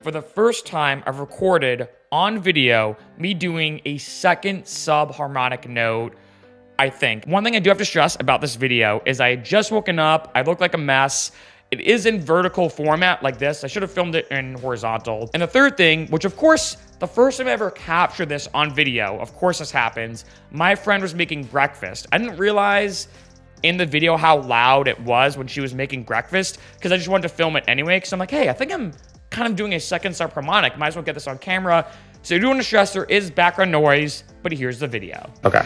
For the first time, I've recorded on video me doing a second sub-harmonic note, I think. One thing I do have to stress about this video is I had just woken up, I look like a mess. It is in vertical format like this. I should have filmed it in horizontal. And the third thing, which of course, the first time I ever captured this on video, of course this happens, my friend was making breakfast. I didn't realize in the video how loud it was when she was making breakfast because I just wanted to film it anyway because I'm like, hey, I think I'm kind of doing a second sub-harmonic. Might as well get this on camera. So I do want to stress there is background noise, but here's the video. Okay.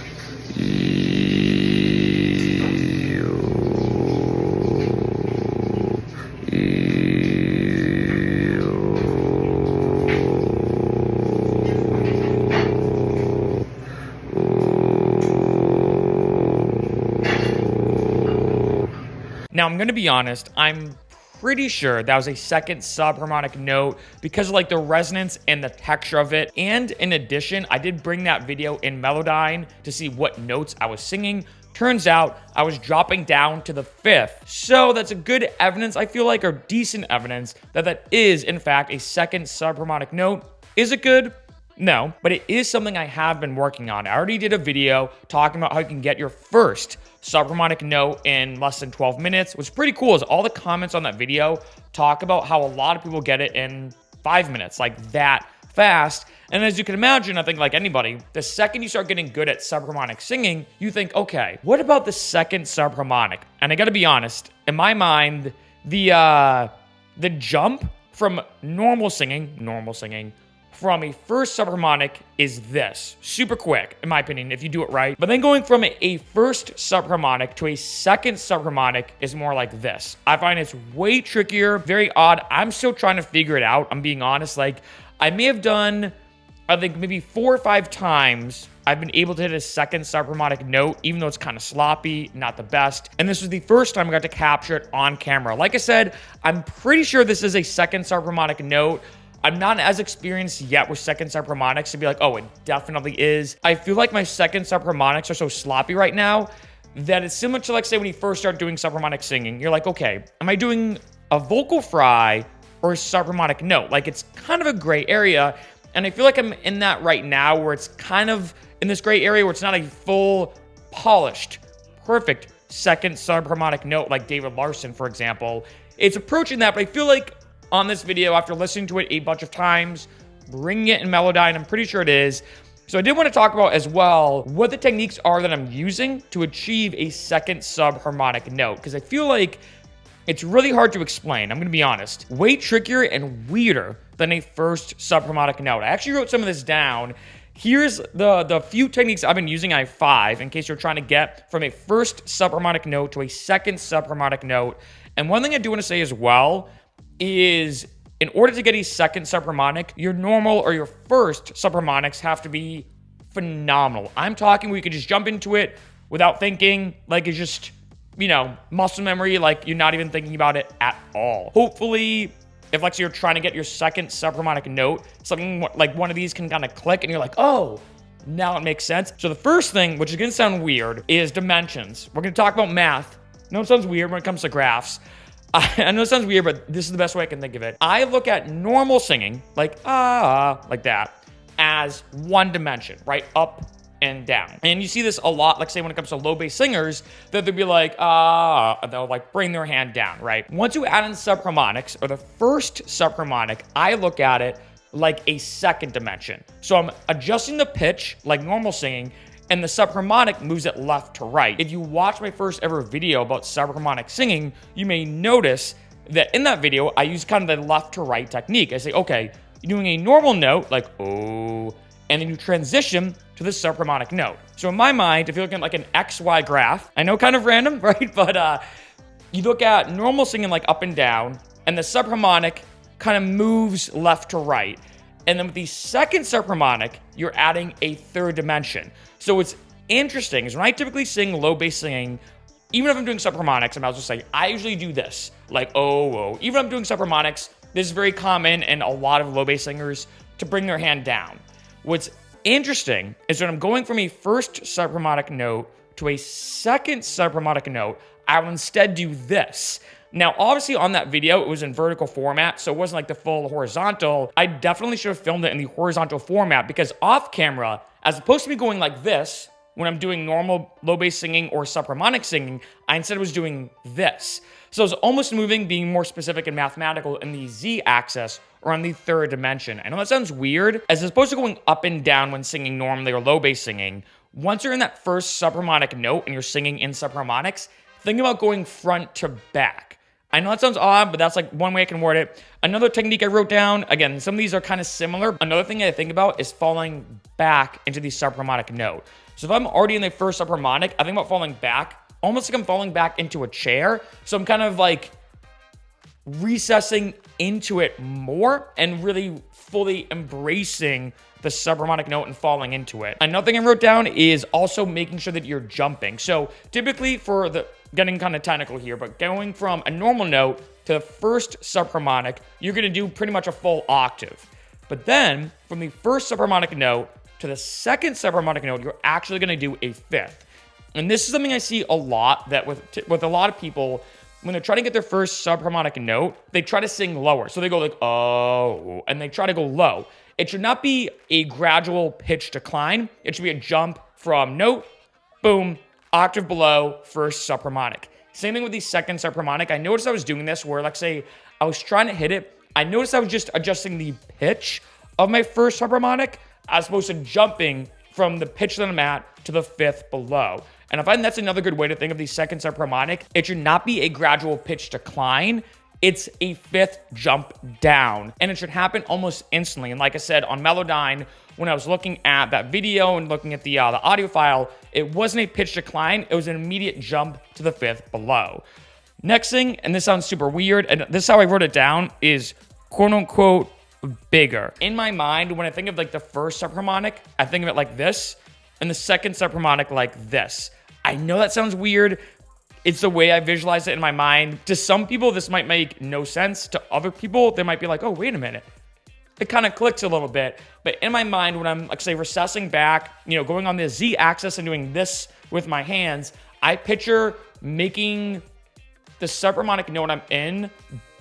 Now, I'm going to be honest, I'm pretty sure that was a second sub-harmonic note because of like the resonance and the texture of it. And in addition, I did bring that video in Melodyne to see what notes I was singing. Turns out I was dropping down to the fifth. So that's a good evidence, I feel like, or decent evidence that that is in fact a second sub-harmonic note. Is it good? No, but it is something I have been working on. I already did a video talking about how you can get your first sub-harmonic note in less than 12 minutes. What's pretty cool is all the comments on that video talk about how a lot of people get it in 5 minutes, like that fast. And as you can imagine, I think like anybody, the second you start getting good at subharmonic singing, you think, okay, what about the second subharmonic? And I gotta be honest, in my mind, the jump from normal singing, from a first subharmonic is this. Super quick, in my opinion, if you do it right. But then going from a first subharmonic to a second subharmonic is more like this. I find it's way trickier, very odd. I'm still trying to figure it out. I'm being honest. Like, I may have done, I think maybe 4 or 5 times I've been able to hit a second subharmonic note, even though it's kind of sloppy, not the best. And this was the first time I got to capture it on camera. Like I said, I'm pretty sure this is a second subharmonic note. I'm not as experienced yet with second subharmonics to be like, oh, it definitely is. I feel like my second subharmonics are so sloppy right now that it's similar to, like, say, when you first start doing subharmonic singing. You're like, okay, am I doing a vocal fry or a subharmonic note? Like, it's kind of a gray area. And I feel like I'm in that right now where it's kind of in this gray area where it's not a full, polished, perfect second subharmonic note like David Larson, for example. It's approaching that, but I feel like on this video, after listening to it a bunch of times, bringing it in Melodyne, I'm pretty sure it is. So I did want to talk about as well what the techniques are that I'm using to achieve a second sub-harmonic note, because I feel like it's really hard to explain. I'm going to be honest. Way trickier and weirder than a first sub-harmonic note. I actually wrote some of this down. Here's the few techniques I've been using. I have 5 in case you're trying to get from a first sub-harmonic note to a second sub-harmonic note. And one thing I do want to say as well is in order to get a second subharmonic, your normal or your first subharmonics have to be phenomenal. I'm talking where you can just jump into it without thinking, like it's just, you know, muscle memory, like you're not even thinking about it at all. Hopefully, if like so you're trying to get your second subharmonic note, something like one of these can kind of click and you're like, oh, now it makes sense. So the first thing, which is gonna sound weird, is dimensions. We're gonna talk about math. No, it sounds weird when it comes to graphs. I know it sounds weird, but this is the best way I can think of it. I look at normal singing, like like that, as one dimension, right? Up and down. And you see this a lot, like say when it comes to low bass singers, that they'll be like, and they'll like bring their hand down, right? Once you add in subharmonics, or the first subharmonic, I look at it like a second dimension. So I'm adjusting the pitch like normal singing, and the subharmonic moves it left to right. If you watch my first ever video about subharmonic singing, you may notice that in that video, I use kind of the left to right technique. I say, okay, you're doing a normal note, like, oh, and then you transition to the subharmonic note. So in my mind, if you're looking at like an XY graph, I know kind of random, right? But you look at normal singing like up and down, and the subharmonic kind of moves left to right. And then with the second subharmonic, you're adding a third dimension. So what's interesting is when I typically sing low bass singing, even if I'm doing subharmonics, and I'll just say, I usually do this, like, oh. Even if I'm doing subharmonics, this is very common in a lot of low bass singers to bring their hand down. What's interesting is when I'm going from a first subharmonic note to a second subharmonic note, I will instead do this. Now, obviously on that video, it was in vertical format, so it wasn't like the full horizontal. I definitely should have filmed it in the horizontal format because off camera, as opposed to me going like this, when I'm doing normal low bass singing or subharmonic singing, I instead was doing this. So I was almost moving, being more specific and mathematical in the Z axis or on the third dimension. I know that sounds weird, as opposed to going up and down when singing normally or low bass singing. Once you're in that first subharmonic note and you're singing in subharmonics, think about going front to back. I know that sounds odd, but that's like one way I can word it. Another technique I wrote down, again, some of these are kind of similar. Another thing I think about is falling back into the subharmonic note. So if I'm already in the first subharmonic, I think about falling back, almost like I'm falling back into a chair. So I'm kind of like recessing into it more and really fully embracing the subharmonic note and falling into it. Another thing I wrote down is also making sure that you're jumping. So typically for the, getting kind of technical here, but going from a normal note to the first subharmonic, you're gonna do pretty much a full octave. But then from the first subharmonic note to the second subharmonic note, you're actually gonna do a fifth. And this is something I see a lot, that with a lot of people, when they're trying to get their first subharmonic note, they try to sing lower. So they go like, oh, and they try to go low. It should not be a gradual pitch decline. It should be a jump from note, boom, octave below, first subharmonic. Same thing with the second subharmonic. I noticed I was doing this where, let's say, I was trying to hit it. I noticed I was just adjusting the pitch of my first subharmonic as opposed to jumping from the pitch that I'm at to the fifth below. And I find that's another good way to think of the second subharmonic. It should not be a gradual pitch decline. It's a fifth jump down, and it should happen almost instantly. And like I said, on Melodyne, when I was looking at that video and looking at the audio file, it wasn't a pitch decline. It was an immediate jump to the fifth below. Next thing, and this sounds super weird, and this is how I wrote it down, is quote unquote bigger. In my mind, when I think of like the first subharmonic, I think of it like this, and the second subharmonic like this. I know that sounds weird. It's the way I visualize it in my mind. To some people, this might make no sense. To other people, they might be like, oh, wait a minute. It kind of clicks a little bit. But in my mind, when I'm, like, say, recessing back, you know, going on the Z axis and doing this with my hands, I picture making the subharmonic note I'm in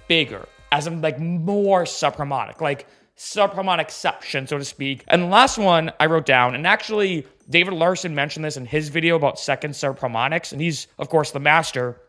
bigger, as I'm like more subharmonic, like subharmonicception, so to speak. And the last one I wrote down, and actually David Larson mentioned this in his video about second subharmonics, and he's, of course, the master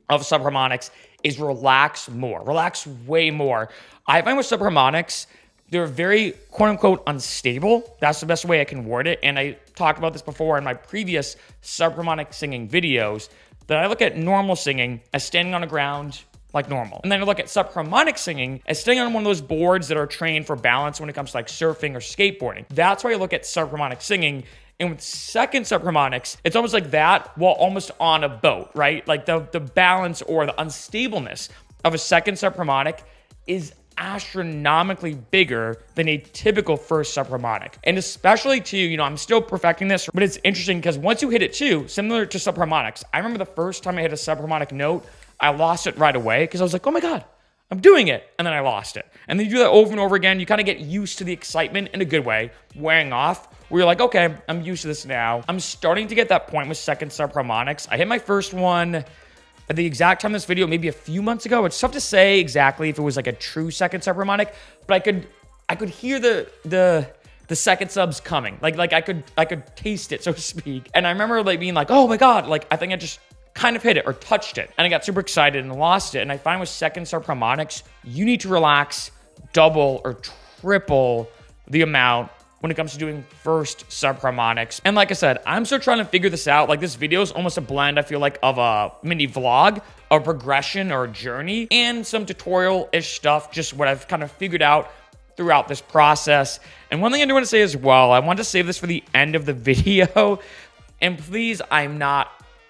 of subharmonics, is relax more. Relax way more. I find with subharmonics, they're very quote-unquote unstable. That's the best way I can word it. And I talked about this before in my previous subharmonic singing videos, that I look at normal singing as standing on the ground like normal. And then I look at subharmonic singing as standing on one of those boards that are trained for balance when it comes to like surfing or skateboarding. That's why I look at subharmonic singing. And with second subharmonics, it's almost like that while almost on a boat, right? Like the balance or the unstableness of a second subharmonic is astronomically bigger than a typical first subharmonic. And especially too, you know, I'm still perfecting this, but it's interesting because once you hit it too, similar to subharmonics, I remember the first time I hit a subharmonic note, I lost it right away because I was like, oh my God, I'm doing it. And then I lost it. And then you do that over and over again. You kind of get used to the excitement in a good way, wearing off, where you're like, okay, I'm used to this now. I'm starting to get that point with second subharmonics. I hit my first one at the exact time of this video, maybe a few months ago. It's tough to say exactly if it was like a true second subharmonic, but I could hear the second subs coming. Like I could taste it, so to speak. And I remember like being like, oh my God, like I think I just kind of hit it or touched it. And I got super excited and lost it. And I find with second subharmonics, you need to relax double or triple the amount when it comes to doing first subharmonics. And like I said, I'm still trying to figure this out. Like this video is almost a blend, I feel like, of a mini vlog, a progression or a journey, and some tutorial-ish stuff, just what I've kind of figured out throughout this process. And one thing I do want to say as well, I want to save this for the end of the video. And please,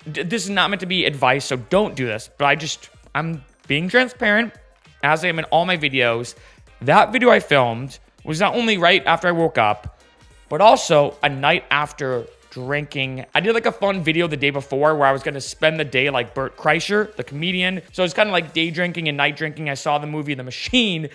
this is not meant to be advice, so don't do this. But I'm being transparent, as I am in all my videos. That video I filmed was not only right after I woke up, but also a night after drinking. I did like a fun video the day before where I was going to spend the day like Bert Kreischer, the comedian. So it's kind of like day drinking and night drinking. I saw the movie The Machine.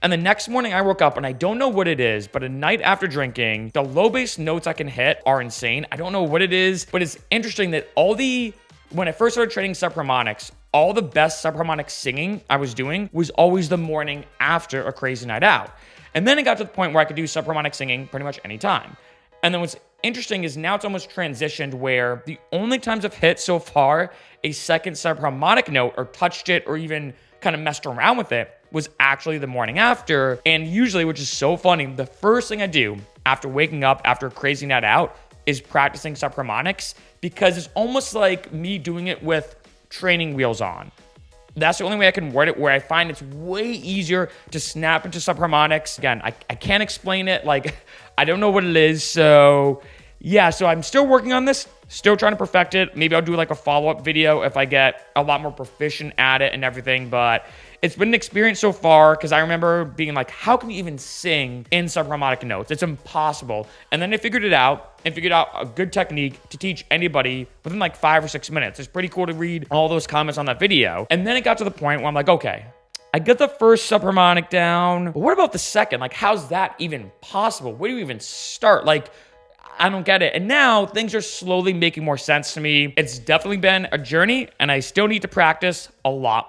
And the next morning I woke up and I don't know what it is, but a night after drinking, the low bass notes I can hit are insane. I don't know what it is, but it's interesting that when I first started training subharmonics, all the best subharmonic singing I was doing was always the morning after a crazy night out. And then it got to the point where I could do subharmonic singing pretty much anytime. And then what's interesting is now it's almost transitioned where the only times I've hit so far a second subharmonic note or touched it or even kind of messed around with it was actually the morning after. And usually, which is so funny, the first thing I do after waking up after a crazy night out is practicing subharmonics, because it's almost like me doing it with training wheels on. That's the only way I can word it, where I find it's way easier to snap into subharmonics. Again, I can't explain it. Like, I don't know what it is. So yeah, so I'm still working on this, still trying to perfect it. Maybe I'll do like a follow-up video if I get a lot more proficient at it and everything. But it's been an experience so far, because I remember being like, how can you even sing in subharmonic notes? It's impossible. And then I figured it out and figured out a good technique to teach anybody within like 5 or 6 minutes. It's pretty cool to read all those comments on that video. And then it got to the point where I'm like, okay, I got the first subharmonic down, but what about the second? Like, how's that even possible? Where do you even start? Like, I don't get it. And now things are slowly making more sense to me. It's definitely been a journey, and I still need to practice a lot more.